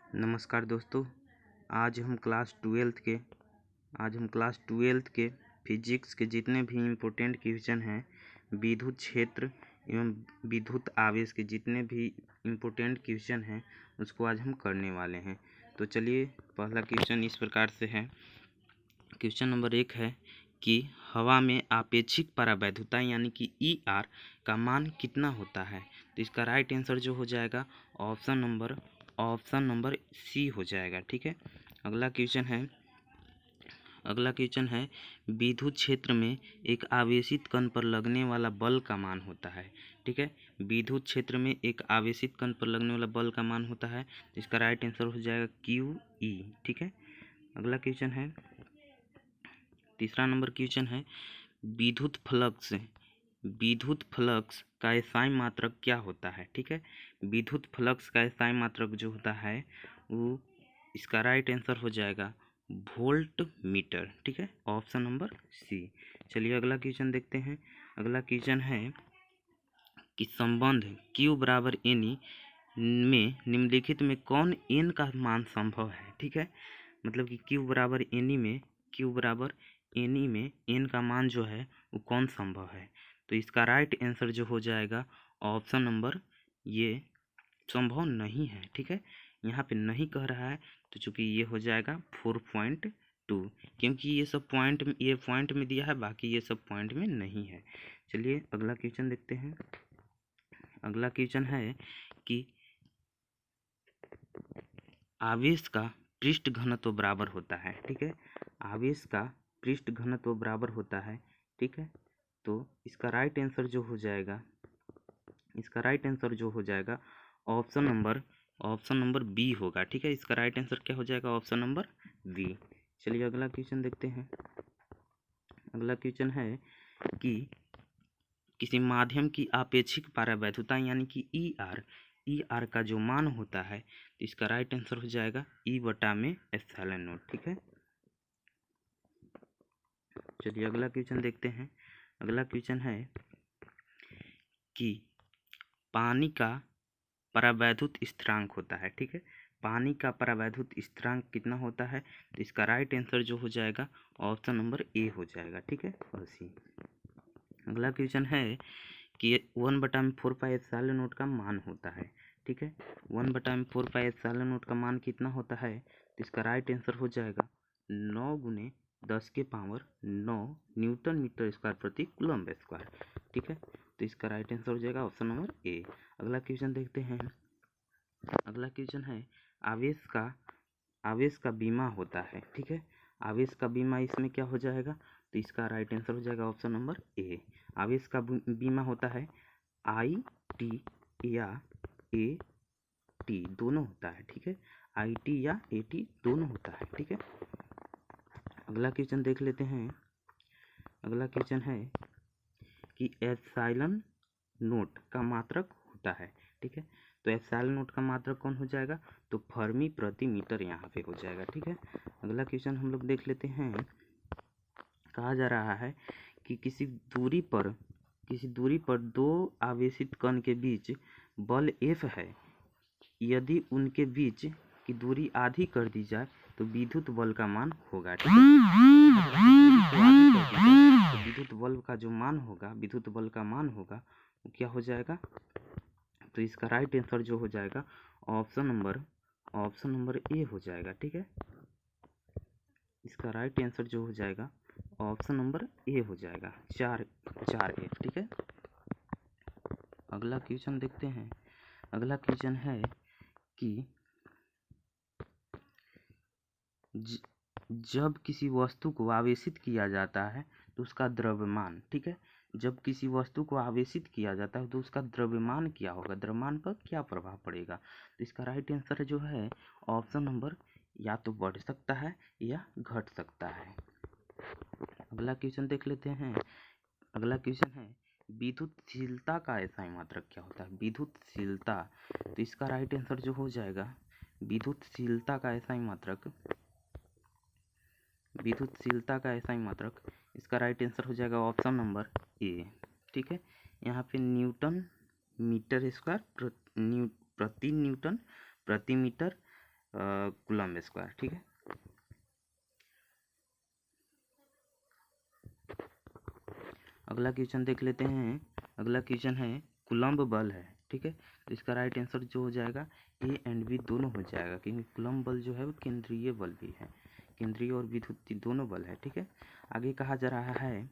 नमस्कार दोस्तों। आज हम क्लास ट्वेल्थ के फिजिक्स के जितने भी इम्पोर्टेंट क्वेश्चन हैं, विद्युत क्षेत्र एवं विद्युत आवेश के जितने भी इम्पोर्टेंट क्वेश्चन हैं उसको आज हम करने वाले हैं। तो चलिए, पहला क्वेश्चन इस प्रकार से है। क्वेश्चन नंबर 1 है कि हवा में आपेक्षिक परावैद्युता यानी कि ER का मान कितना होता है। तो इसका राइट आंसर जो हो जाएगा ऑप्शन नंबर सी हो जाएगा। ठीक है। अगला क्वेश्चन है विद्युत क्षेत्र में एक आवेशित कण पर लगने वाला बल का मान होता है। ठीक है। विद्युत क्षेत्र में एक आवेशित कण पर लगने वाला बल का मान होता है। इसका राइट आंसर हो जाएगा QE। ठीक है। अगला क्वेश्चन है, तीसरा नंबर क्वेश्चन है विद्युत फ्लक्स का एसआई मात्रक क्या होता है। ठीक है। विद्युत फ्लक्स का एसआई मात्रक जो होता है वो, इसका राइट आंसर हो जाएगा वोल्ट मीटर। ठीक है। Option number C. चलिए अगला क्वेश्चन देखते हैं। अगला क्वेश्चन है कि संबंध Q बराबर NE में निम्नलिखित में कौन n का मान संभव है। ठीक है। मतलब कि Q बराबर NE में n का मान जो है वो कौन संभव है। तो इसका राइट आंसर जो हो जाएगा ऑप्शन नंबर, ये संभव नहीं है। ठीक है। यहाँ पे नहीं कह रहा है, तो चूंकि ये हो जाएगा 4.2, क्योंकि ये पॉइंट में दिया है, बाकी ये सब पॉइंट में नहीं है। चलिए अगला क्वेश्चन देखते हैं। अगला क्वेश्चन है कि आवेश का पृष्ठ घनत्व बराबर होता है। ठीक है। आवेश का पृष्ठ घनत्व बराबर होता है। ठीक है। तो इसका राइट आंसर जो हो जाएगा ऑप्शन नंबर बी होगा। ठीक है। इसका राइट आंसर क्या हो जाएगा, ऑप्शन नंबर बी। चलिए अगला क्वेश्चन देखते हैं। अगला क्वेश्चन है कि किसी माध्यम की आपेक्षिक परावैद्युता यानी कि ER का जो मान होता है, तो इसका राइट आंसर हो जाएगा E/में ε0। ठीक है। चलिए अगला क्वेश्चन देखते हैं। अगला क्वेश्चन है कि पानी का परावैद्युत स्थिरांक होता है। ठीक है। पानी का परावैद्युत स्थिरांक कितना होता है, तो इसका राइट आंसर जो हो जाएगा ऑप्शन नंबर ए हो जाएगा। ठीक है। और सी। अगला क्वेश्चन है कि 1/4πε0 का मान होता है। ठीक है। 1/4πε0 का मान कितना होता है, तो इसका राइट आंसर हो जाएगा 9×10⁹ न्यूटन मीटर स्क्वायर प्रति कूलम्ब स्क्वायर। ठीक है। तो इसका राइट आंसर हो जाएगा ऑप्शन नंबर ए। अगला क्वेश्चन देखते हैं। अगला क्वेश्चन है आवेश का बीमा होता है। ठीक है। आवेश का बीमा इसमें क्या हो जाएगा, तो इसका राइट आंसर हो जाएगा ऑप्शन नंबर ए। आवेश का बीमा होता है IT या AT दोनों होता है। ठीक है। IT या AT दोनों होता है। ठीक है। अगला क्वेश्चन देख लेते हैं। अगला क्वेश्चन है कि एप्सिलॉन नोट का मात्रक होता है। ठीक है। तो एप्सिलॉन नोट का मात्रक कौन हो जाएगा, तो फर्मी प्रति मीटर यहाँ पे हो जाएगा। ठीक है। अगला क्वेश्चन हम लोग देख लेते हैं। कहा जा रहा है कि किसी दूरी पर दो आवेशित कण के बीच बल F है। यदि उनके बीच की दूरी आधी कर दी जाए तो विद्युत बल का मान होगा। ठीक है। तो विद्युत बल का मान होगा वो क्या हो जाएगा, तो इसका राइट आंसर जो हो जाएगा ऑप्शन नंबर ए हो जाएगा। ठीक है। इसका राइट आंसर जो हो जाएगा ऑप्शन नंबर ए हो जाएगा, 4A। ठीक है। अगला क्वेश्चन देखते हैं। अगला क्वेश्चन है कि जब किसी वस्तु को आवेशित किया जाता है तो उसका द्रव्यमान, ठीक है, जब किसी वस्तु को आवेशित किया जाता है तो उसका द्रव्यमान क्या होगा, द्रव्यमान पर क्या प्रभाव पड़ेगा। तो इसका राइट आंसर जो है ऑप्शन नंबर, या तो बढ़ सकता है या घट सकता है। अगला क्वेश्चन देख लेते हैं। अगला क्वेश्चन है विद्युतशीलता का एसआई मात्रक क्या होता है। विद्युतशीलता, तो इसका राइट आंसर जो हो जाएगा विद्युतशीलता का एसआई मात्रक, इसका राइट आंसर हो जाएगा ऑप्शन नंबर ए। ठीक है। यहाँ पे न्यूटन मीटर स्क्वायर प्रति न्यूटन प्रति मीटर कूलम्ब स्क्वायर। ठीक है, अगला क्वेश्चन देख लेते हैं। अगला क्वेश्चन है कूलम्ब बल है। ठीक है, तो इसका राइट आंसर जो हो जाएगा ए एंड बी दोनों हो जाएगा, क्योंकि कूलम्ब बल जो है वो केंद्रीय बल भी है, केंद्रीय और विद्युत दोनों बल है। ठीक है, आगे कहा जा रहा है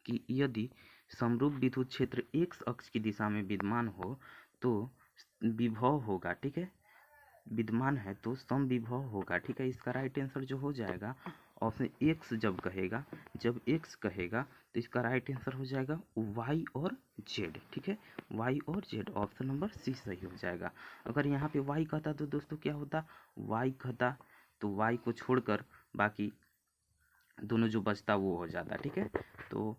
कि यदि समरूप विद्युत क्षेत्र एक्स अक्ष की दिशा में विद्यमान हो तो विभव होगा। ठीक है, विद्यमान है तो समविभव होगा। ठीक है, इसका राइट आंसर जो हो जाएगा ऑप्शन एक्स जब एक्स कहेगा तो इसका राइट आंसर हो जाएगा वाई और जेड। ठीक है, वाई और जेड, ऑप्शन नंबर सी सही हो जाएगा। अगर यहाँ पे वाई कहता तो दोस्तों क्या होता, वाई कहता तो वाई को छोड़कर बाकी दोनों जो बचता वो हो जाता। ठीक है, तो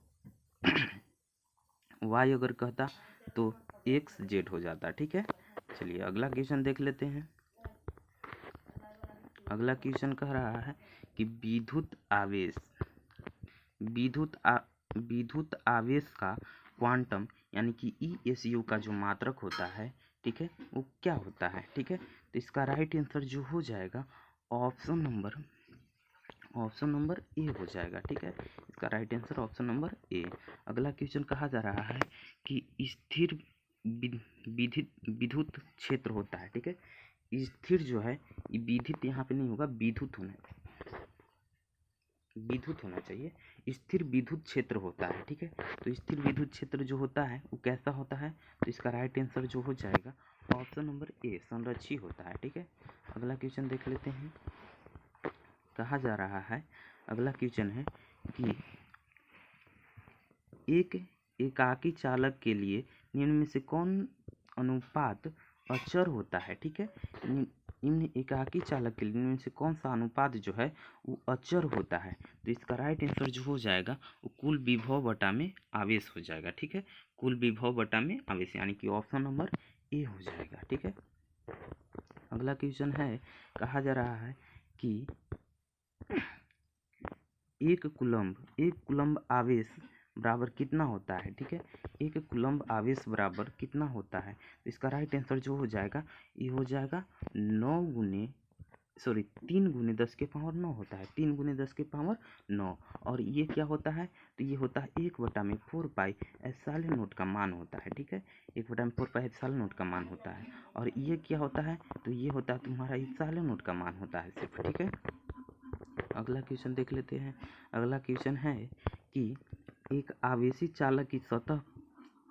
वाई अगर कहता तो एक्स जेड हो जाता। ठीक है, चलिए अगला क्वेश्चन देख लेते हैं। अगला क्वेश्चन कह रहा है कि विद्युत आवेश का क्वांटम यानी कि ESU का जो मात्रक होता है, ठीक है, वो क्या होता है। ठीक है, तो इसका राइट आंसर जो हो जाएगा ऑप्शन नंबर ए हो जाएगा। ठीक है, इसका right answer option number A. अगला क्वेश्चन कहा जा रहा है कि स्थिर विद्युत क्षेत्र होता है। ठीक है, स्थिर जो है ये विद्युत यहाँ पे नहीं होगा, विद्युत होना चाहिए। स्थिर विद्युत क्षेत्र होता है। ठीक है, तो स्थिर विद्युत क्षेत्र जो होता है वो कैसा होता है, तो इसका राइट आंसर जो हो जाएगा ऑप्शन नंबर ए संरक्षी होता है। ठीक है, अगला क्वेश्चन देख लेते हैं। कहा जा रहा है, अगला क्वेश्चन है कि एक एकाकी चालक के लिए निम्न में से कौन अनुपात अचर होता है। ठीक है, निम्न एकाकी चालक के लिए निम्न में से कौन सा अनुपात जो है वो अचर होता है, तो इसका राइट आंसर जो हो जाएगा वो कुल विभव बटा में आवेश हो जाएगा। ठीक है, कुल विभव बटा में आवेश यानी कि ऑप्शन नंबर ए हो जाएगा। ठीक है, अगला क्वेश्चन है, कहा जा रहा है कि एक कूलम्ब आवेश बराबर कितना होता है। ठीक है, एक कूलम्ब आवेश बराबर कितना होता है, तो इसका राइट आंसर जो हो जाएगा ये हो जाएगा 3 गुने 10 के पावर 9 होता है, 3 गुने 10 के पावर 9। और ये क्या होता है, तो ये होता है 1/4 पाई एप्सिलॉन नॉट का मान होता है। ठीक है, 1/4 पाई एप्सिलॉन नॉट का मान होता है। और ये क्या होता है, तो ये होता है तुम्हारा एप्सिलॉन नॉट का मान होता है सिर्फ। ठीक है, अगला क्वेश्चन देख लेते हैं। अगला क्वेश्चन है कि एक आवेशी चालक की सतह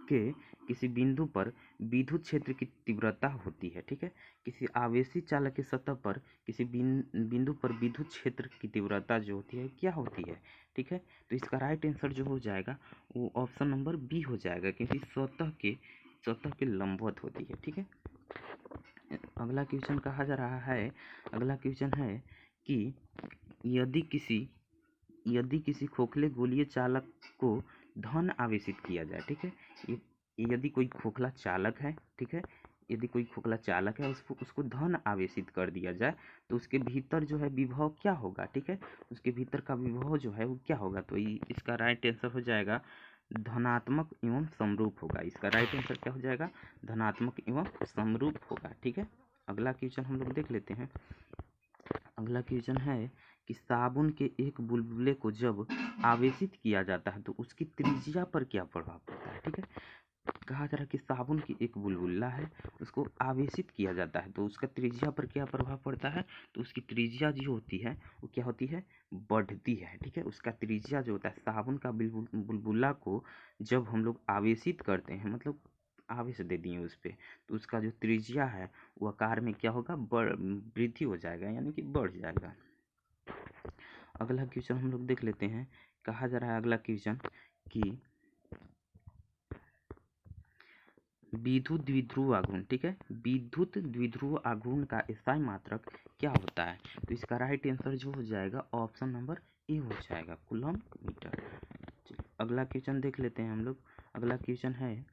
के किसी बिंदु पर विद्युत क्षेत्र की तीव्रता होती है। ठीक है, किसी आवेशी चालक की सतह पर किसी बिंदु पर विद्युत क्षेत्र की तीव्रता जो होती है क्या होती है। ठीक है, तो इसका राइट आंसर जो हो जाएगा वो ऑप्शन नंबर बी हो जाएगा, क्योंकि सतह के लंबवत होती है। ठीक है, अगला क्वेश्चन कहा जा रहा है, अगला क्वेश्चन है कि यदि किसी खोखले गोलीय चालक को धन आवेशित किया जाए। ठीक है, यदि कोई खोखला चालक है, ठीक है, यदि कोई खोखला चालक है उसको धन आवेशित कर दिया जाए तो उसके भीतर जो है विभव क्या होगा। ठीक है, उसके भीतर का विभव जो है वो क्या होगा, तो इसका राइट आंसर हो जाएगा धनात्मक एवं समरूप होगा। इसका राइट आंसर क्या हो जाएगा, धनात्मक एवं समरूप होगा। ठीक है, अगला क्वेश्चन हम लोग देख लेते हैं। अगला क्वेश्चन है कि साबुन के एक बुलबुले को जब आवेशित किया जाता है तो उसकी त्रिज्या पर क्या प्रभाव पड़ता है। ठीक है, कहा जा रहा है कि साबुन की एक बुलबुला है, उसको आवेशित किया जाता है तो उसका त्रिज्या पर क्या प्रभाव पड़ता है, तो उसकी त्रिज्या जो होती है वो क्या होती है, बढ़ती है। ठीक है, उसका त्रिज्या जो होता है, साबुन का बुलबुला को जब हम लोग आवेशित करते हैं, मतलब आवेश दे दिए उस पर, तो उसका जो त्रिज्या है वो आकार में क्या होगा, वृद्धि हो जाएगा, यानी कि बढ़ जाएगा। अगला क्वेश्चन हम लोग देख लेते हैं। कहा जा रहा है अगला क्वेश्चन कि विद्युत द्विध्रुव आघूर्ण, ठीक है, विद्युत द्विध्रुव आघूर्ण का स्थायी मात्रक क्या होता है, तो इसका राइट आंसर जो हो जाएगा ऑप्शन नंबर ए हो जाएगा, कूलम्ब मीटर। अगला क्वेश्चन देख लेते हैं हम लोग। अगला क्वेश्चन है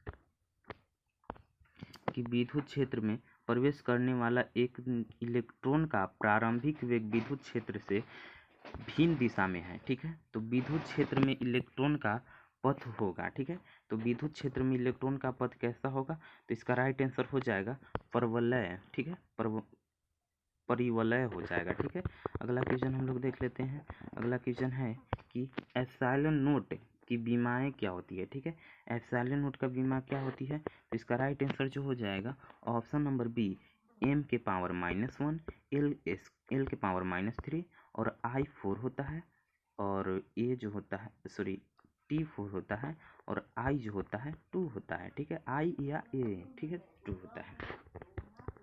कि विद्युत क्षेत्र में प्रवेश करने वाला एक इलेक्ट्रॉन का प्रारंभिक वेग विद्युत क्षेत्र से भिन्न दिशा में है। ठीक है, तो विद्युत क्षेत्र में इलेक्ट्रॉन का पथ होगा। ठीक है, तो विद्युत क्षेत्र में इलेक्ट्रॉन का पथ कैसा होगा, तो इसका राइट आंसर हो जाएगा परवलय। ठीक है, परिवलय हो जाएगा। ठीक है, अगला क्वेश्चन हम लोग देख लेते हैं। अगला क्वेश्चन है कि एप्सिलॉन नोट की बीमाएँ क्या होती है। ठीक है, एप्सिलॉन नोट का बीमा क्या होती है, तो इसका राइट आंसर जो हो जाएगा ऑप्शन नंबर बी, m के पावर -1, l के पावर -3 और i 4 होता है, और a जो होता है सॉरी t 4 होता है, और i जो होता है 2 होता है। ठीक है, i या a, ठीक है, 2 होता है।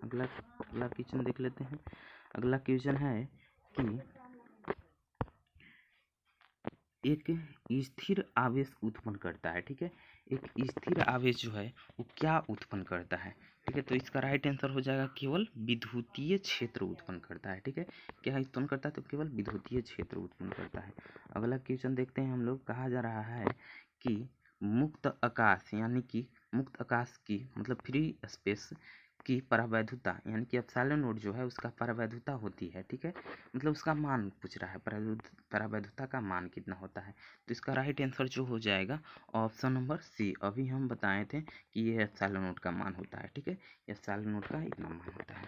अगला क्वेश्चन देख लेते हैं। अगला क्वेश्चन है कि एक स्थिर आवेश उत्पन्न करता है। ठीक है, एक स्थिर आवेश जो है वो क्या उत्पन्न करता है। ठीक है, तो इसका राइट आंसर हो जाएगा केवल विद्युतीय क्षेत्र उत्पन्न करता है। ठीक है, क्या उत्पन्न करता है, तो केवल विद्युतीय क्षेत्र उत्पन्न करता है। अगला क्वेश्चन देखते हैं हम लोग। कहा जा रहा है कि मुक्त आकाश यानी कि मुक्त आकाश की मतलब फ्री स्पेस की परावैधुता यानी कि एप्सिलॉन नोट जो है उसका परावैधुता होती है। ठीक है, मतलब उसका मान पूछ रहा है, परावैधुता का मान कितना होता है। तो इसका राइट आंसर जो हो जाएगा ऑप्शन नंबर सी। अभी हम बताए थे कि ये एप्सिलॉन नोट का मान होता है। ठीक है, एप्सिलॉन नोट का इतना मान होता है।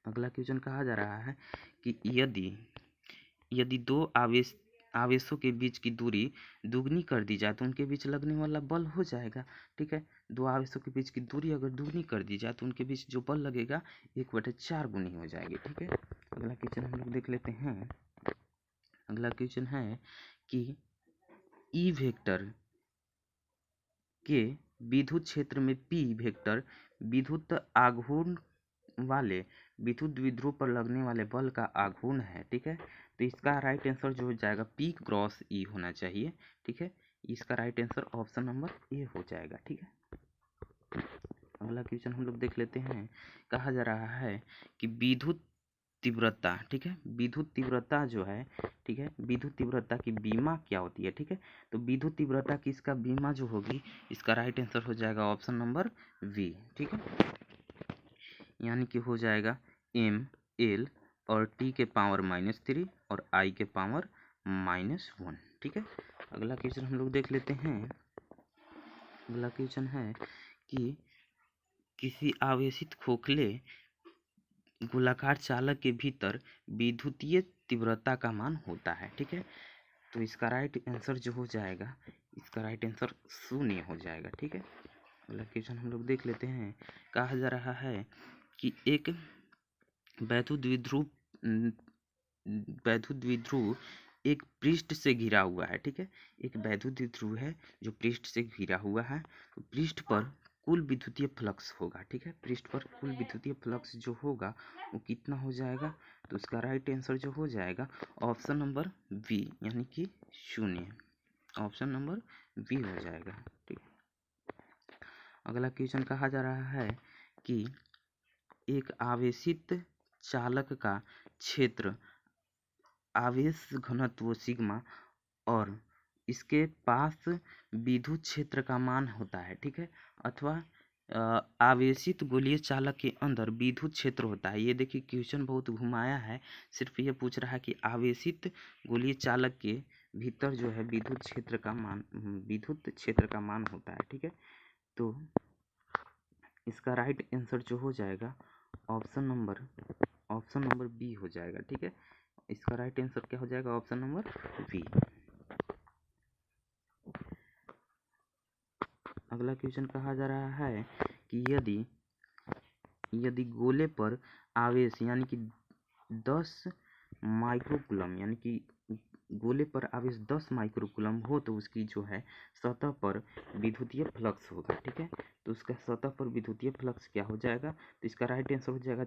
अगला क्वेश्चन कहा जा रहा है कि यदि दो आवेशों के बीच की दूरी दुगनी कर दी जाए तो उनके बीच लगने वाला बल हो जाएगा। ठीक है, दो आवेशों के बीच की दूरी अगर दुगनी कर दी जाए तो उनके बीच जो बल लगेगा 1/4 गुनी हो जाएगी। ठीक है, अगला क्वेश्चन हम लोग देख लेते हैं। अगला क्वेश्चन है कि ई वेक्टर के विद्युत क्षेत्र में पी वेक्टर विद्युत आघूर्ण वाले विद्युत द्विध्रुव पर लगने वाले बल का आघूर्ण है। ठीक है, तो इसका राइट आंसर जो हो जाएगा पी क्रॉस ई होना चाहिए। ठीक है, इसका right answer option number A हो जाएगा। ठीक है, अगला क्वेश्चन हम लोग देख लेते हैं। कहा जा रहा है कि विद्युत तीव्रता, ठीक है, विद्युत तीव्रता जो है, ठीक है, विद्युत तीव्रता की बीमा क्या होती है। ठीक है, तो विद्युत तीव्रता की इसका बीमा जो होगी इसका राइट आंसर हो जाएगा ऑप्शन नंबर वी। ठीक है, यानी कि हो जाएगा m l और t के पावर -3 और i के पावर -1। ठीक है, अगला क्वेश्चन हम लोग देख लेते हैं। अगला क्वेश्चन है कि किसी आवेशित खोखले गोलाकार चालक के भीतर विद्युतीय तीव्रता का मान होता है। ठीक है, तो इसका राइट आंसर जो हो जाएगा इसका राइट आंसर 0 हो जाएगा। ठीक है, अगला क्वेश्चन हम लोग देख लेते हैं। कहा जा रहा है कि एक वैद्युत द्विध्रुव एक पृष्ठ से घिरा हुआ है। ठीक है, एक वैद्युत द्विध्रुव है जो पृष्ठ से घिरा हुआ है, तो पृष्ठ पर कुल विद्युतीय फ्लक्स होगा। ठीक है, पृष्ठ पर कुल विद्युतीय फ्लक्स जो होगा वो कितना हो जाएगा, तो उसका राइट आंसर जो हो जाएगा ऑप्शन नंबर बी यानी कि 0। ऑप्शन नंबर बी हो जाएगा। ठीक है, अगला क्वेश्चन कहा जा रहा है कि एक आवेशित चालक का क्षेत्र आवेश घनत्व सिग्मा और इसके पास विद्युत क्षेत्र का मान होता है। ठीक है, अथवा आवेशित गोलीय चालक के अंदर विद्युत क्षेत्र होता है। ये देखिए क्वेश्चन बहुत घुमाया है, सिर्फ ये पूछ रहा है कि आवेशित गोलीय चालक के भीतर जो है विद्युत क्षेत्र का मान होता है। ठीक है, तो इसका राइट आंसर जो हो जाएगा ऑप्शन नंबर बी हो जाएगा। ठीक है, इसका राइट आंसर क्या हो जाएगा ऑप्शन नंबर बी। अगला क्वेश्चन कहा जा रहा है कि यदि गोले पर आवेश यानी कि 10 माइक्रोकूलम यानी कि गोले पर आवेश 10 माइक्रोकूलम हो तो उसकी जो है सतह पर विद्युतीय फ्लक्स होगा। ठीक है, तो उसका सतह पर विद्युतीय फ्लक्स क्या हो जाएगा, तो इसका राइट आंसर हो जाएगा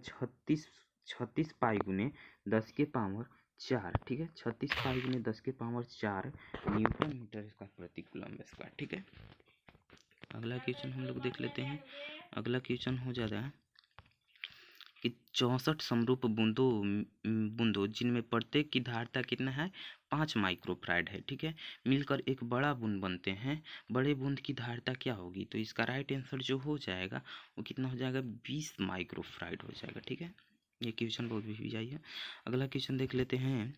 36 पाई गुने 10 के पावर 4। ठीक है, 36 पाई गुने 10 के पावर 4 न्यूटन मीटर स्क्वायर प्रति कूलम्ब स्क्वायर। ठीक है, अगला क्वेश्चन हम लोग देख लेते हैं। अगला क्वेश्चन हो जाता है कि 64 समरूप बूंदों जिनमें प्रत्येक की धारिता कितना है 5 माइक्रोफैराड है। ठीक है, मिलकर एक बड़ा बूंद बनते हैं, बड़े बूंद की धारिता क्या होगी, तो इसका राइट आंसर जो हो जाएगा वो कितना हो जाएगा 20 माइक्रोफैराड हो जाएगा। ठीक है, ये क्वेश्चन बहुत भी आई है। अगला क्वेश्चन देख लेते हैं।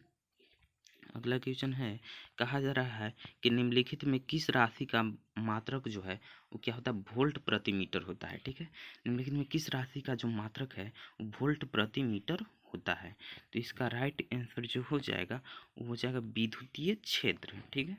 अगला क्वेश्चन है, कहा जा रहा है कि निम्नलिखित में किस राशि का मात्रक जो है वो क्या होता है, वोल्ट प्रति मीटर होता है। ठीक है, निम्नलिखित में किस राशि का जो मात्रक है वो वोल्ट प्रति मीटर होता है। तो इसका राइट आंसर जो हो जाएगा वो हो जाएगा विद्युतीय क्षेत्र। ठीक है,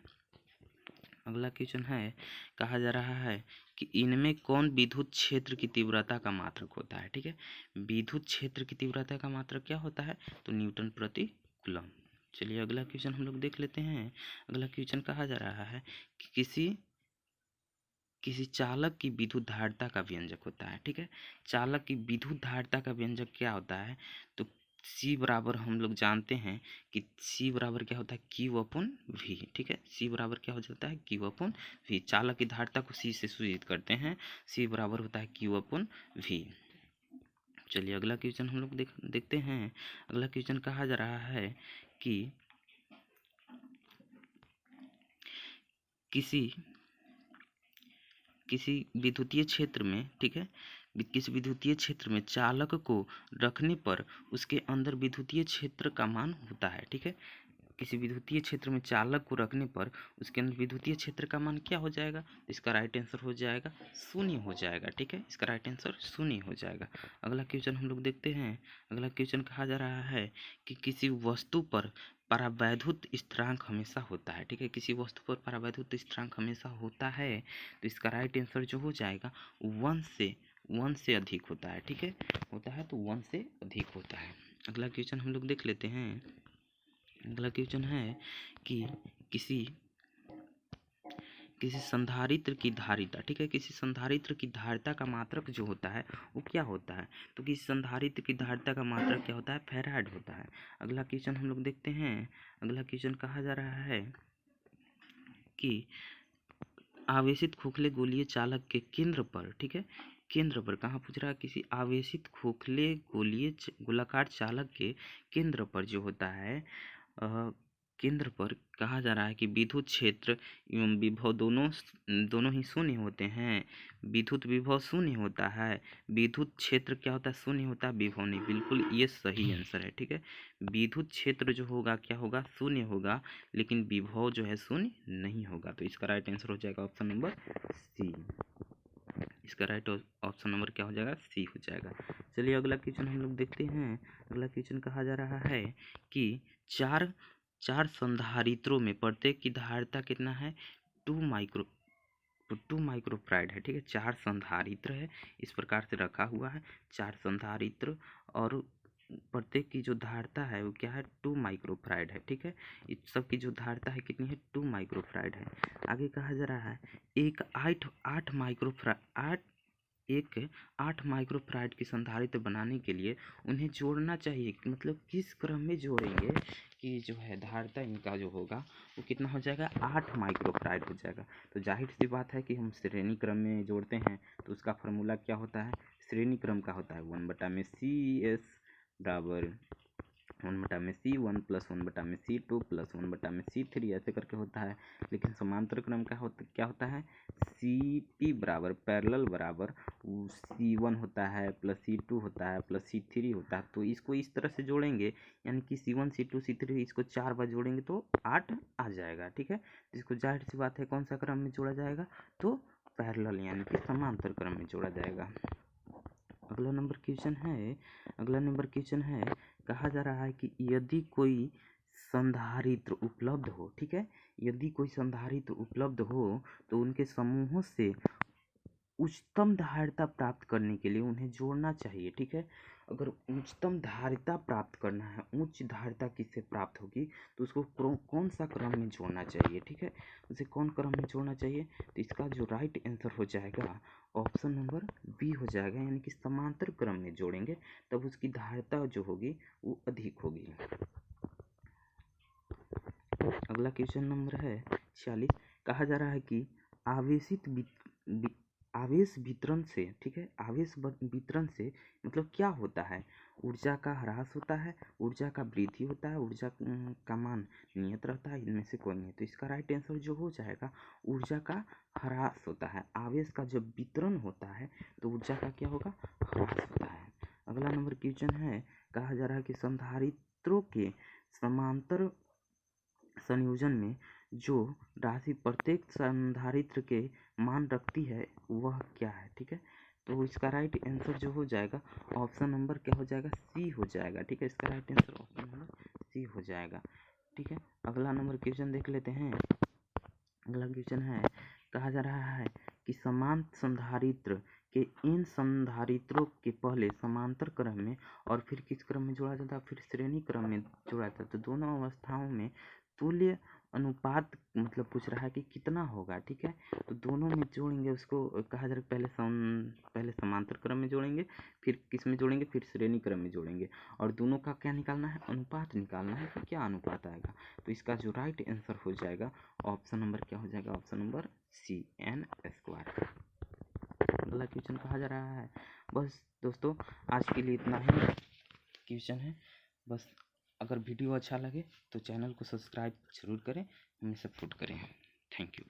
अगला क्वेश्चन है, कहा जा रहा है कि इनमें कौन विद्युत क्षेत्र की तीव्रता का मात्रक होता है। ठीक है, विद्युत क्षेत्र की तीव्रता का मात्रक क्या होता है, तो न्यूटन प्रति कूलम। चलिए अगला क्वेश्चन हम लोग देख लेते हैं। अगला क्वेश्चन कहा जा रहा है कि किसी चालक की विद्युत धारिता का व्यंजक होता है। ठीक है, चालक की विद्युत धारिता का व्यंजक क्या होता है, तो सी बराबर हम लोग जानते हैं कि सी बराबर क्या होता है, क्यू अपन वी। ठीक है, सी बराबर क्या हो जाता है, क्यू अपन वी। चालक की धारिता को सी से सूचित करते हैं, सी बराबर होता है क्यू अपन वी। चलिए अगला क्वेश्चन हम लोग देखते हैं। अगला क्वेश्चन कहा जा रहा है कि किसी विद्युतीय क्षेत्र में, ठीक है, किसी विद्युतीय क्षेत्र में चालक को रखने पर उसके अंदर विद्युतीय क्षेत्र का मान होता है। ठीक है, किसी विद्युतीय क्षेत्र में चालक को रखने पर उसके अंदर विद्युतीय क्षेत्र का मान क्या हो जाएगा, इसका राइट आंसर हो जाएगा शून्य हो जाएगा। ठीक है, इसका राइट आंसर शून्य हो जाएगा। अगला क्वेश्चन हम लोग देखते हैं। अगला क्वेश्चन कहा जा रहा है कि किसी वस्तु पर परावैद्युत स्थिरांक हमेशा होता है। ठीक है, किसी वस्तु पर परावैद्युत स्थिरांक हमेशा होता है, तो इसका राइट आंसर जो हो जाएगा वन से अधिक होता है। ठीक है, होता है तो वन से अधिक होता है। अगला क्वेश्चन हम लोग देख लेते हैं। अगला क्वेश्चन है कि किसी किसी संधारित्र की धारिता, ठीक है, किसी संधारित्र की धारिता का मात्रक जो होता है वो क्या होता है, तो किसी संधारित्र की धारिता का मात्रक क्या होता है, फैराड होता है। अगला क्वेश्चन हम लोग देखते हैं। अगला क्वेश्चन कहा जा रहा है कि आवेशित खोखले गोलीय चालक के केंद्र पर, ठीक है, केंद्र पर कहाँ पूछ रहा है, किसी आवेशित खोखले गोलाकार चालक के केंद्र पर जो होता है, केंद्र पर कहा जा रहा है कि विद्युत क्षेत्र एवं विभव दोनों ही शून्य होते हैं। विद्युत विभव शून्य होता है, विद्युत क्षेत्र क्या होता है, शून्य होता है, विभव नहीं। बिल्कुल ये सही आंसर है। ठीक है, विद्युत क्षेत्र जो होगा क्या होगा, शून्य होगा, लेकिन विभव जो है शून्य नहीं होगा। तो इसका राइट आंसर हो जाएगा ऑप्शन नंबर सी। इसका राइट ऑप्शन नंबर क्या हो जाएगा, सी हो जाएगा। चलिए अगला क्वेश्चन हम लोग देखते हैं। अगला क्वेश्चन कहा जा रहा है कि चार संधारित्रों में प्रत्येक की धारिता कितना है, 2 माइक्रोफैराड है। ठीक है, 4 संधारित्र है, इस प्रकार से रखा हुआ है 4 संधारित्र, और प्रत्येक की जो धारिता है वो क्या है, 2 माइक्रोफैराड है। ठीक है, इस सब की जो धारिता है कितनी है, 2 माइक्रोफैराड है। आगे कहा जा रहा है एक 8 माइक्रोफैराड की संधारित्र बनाने के लिए उन्हें जोड़ना चाहिए, मतलब किस क्रम में जोड़ेंगे कि जो है धारिता इनका जो होगा वो कितना हो जाएगा, 8 माइक्रोफैराड हो जाएगा। तो जाहिर सी बात है कि हम श्रेणी क्रम में जोड़ते हैं तो उसका फार्मूला क्या होता है, श्रेणी क्रम का होता है 1/CS बराबर 1/C 1 + 1/C 2 + 1/C 3 ऐसे करके होता है। लेकिन समांतर क्रम का क्या होता है, CP बराबर पैरेलल बराबर C1 होता है प्लस C2 होता है प्लस C3 होता है। तो इसको इस तरह से जोड़ेंगे, यानी कि C1 C2 C3 इसको 4 बार जोड़ेंगे तो 8 आ जाएगा। ठीक है, इसको जाहिर सी बात है कौन सा क्रम में जोड़ा जाएगा, तो पैरेलल यानी कि समांतर क्रम में जोड़ा जाएगा। अगला नंबर क्वेश्चन है, कहा जा रहा है कि यदि कोई संधारित्र उपलब्ध हो, ठीक है, यदि कोई संधारित्र उपलब्ध हो तो उनके समूहों से उच्चतम धारिता प्राप्त करने के लिए उन्हें जोड़ना चाहिए। ठीक है, अगर उच्चतम धारिता प्राप्त करना है, उच्च धारिता किससे प्राप्त होगी, तो उसको कौन सा क्रम में जोड़ना चाहिए। ठीक है, उसे कौन क्रम में जोड़ना चाहिए, तो इसका जो राइट आंसर हो जाएगा ऑप्शन नंबर बी हो जाएगा, यानी कि समांतर क्रम में जोड़ेंगे तब उसकी धारिता जो होगी वो अधिक होगी। अगला क्वेश्चन नंबर है 46। कहा जा रहा है कि आवेश वितरण से, ठीक है, आवेश वितरण से मतलब क्या होता है, ऊर्जा का ह्रास होता है, ऊर्जा का वृद्धि होता है, ऊर्जा का मान नियत रहता है, इनमें से कोई नहीं। तो इसका राइट आंसर जो हो जाएगा ऊर्जा का ह्रास होता है। आवेश का जब वितरण होता है तो ऊर्जा का क्या होगा, ह्रास होता है। अगला नंबर क्वेश्चन है, कहा जा रहा है कि संधारित्रों के समांतर संयोजन में जो राशि प्रत्येक संधारित्र के मान रखती है वह क्या है। ठीक है, तो इसका राइट आंसर जो हो जाएगा ऑप्शन नंबर क्या हो जाएगा, सी हो जाएगा। ठीक है, इसका right answer option number C हो जाएगा। ठीक है, अगला नंबर क्वेश्चन देख लेते हैं। अगला क्वेश्चन है, कहा जा रहा है कि समान संधारित्र के इन संधारित्रों के पहले समांतर क्रम में और फिर किस क्रम में जोड़ा जाता है, फिर श्रेणी क्रम में जोड़ा जाता है। तो दोनों अवस्थाओं में तुल्य अनुपात मतलब पूछ रहा है कि कितना होगा। ठीक है, तो दोनों में जोड़ेंगे, उसको कहा जा रहा है पहले समांतर क्रम में जोड़ेंगे, फिर किस में जोड़ेंगे, फिर श्रेणी क्रम में जोड़ेंगे, और दोनों का क्या निकालना है, अनुपात निकालना है कि क्या अनुपात आएगा। तो इसका जो राइट आंसर हो जाएगा ऑप्शन नंबर क्या हो जाएगा, ऑप्शन नंबर सी, n²। अगला क्वेश्चन कहा जा रहा है, बस दोस्तों आज के लिए इतना ही क्वेश्चन है। बस अगर वीडियो अच्छा लगे तो चैनल को सब्सक्राइब जरूर करें, हमें सपोर्ट करें। Thank you.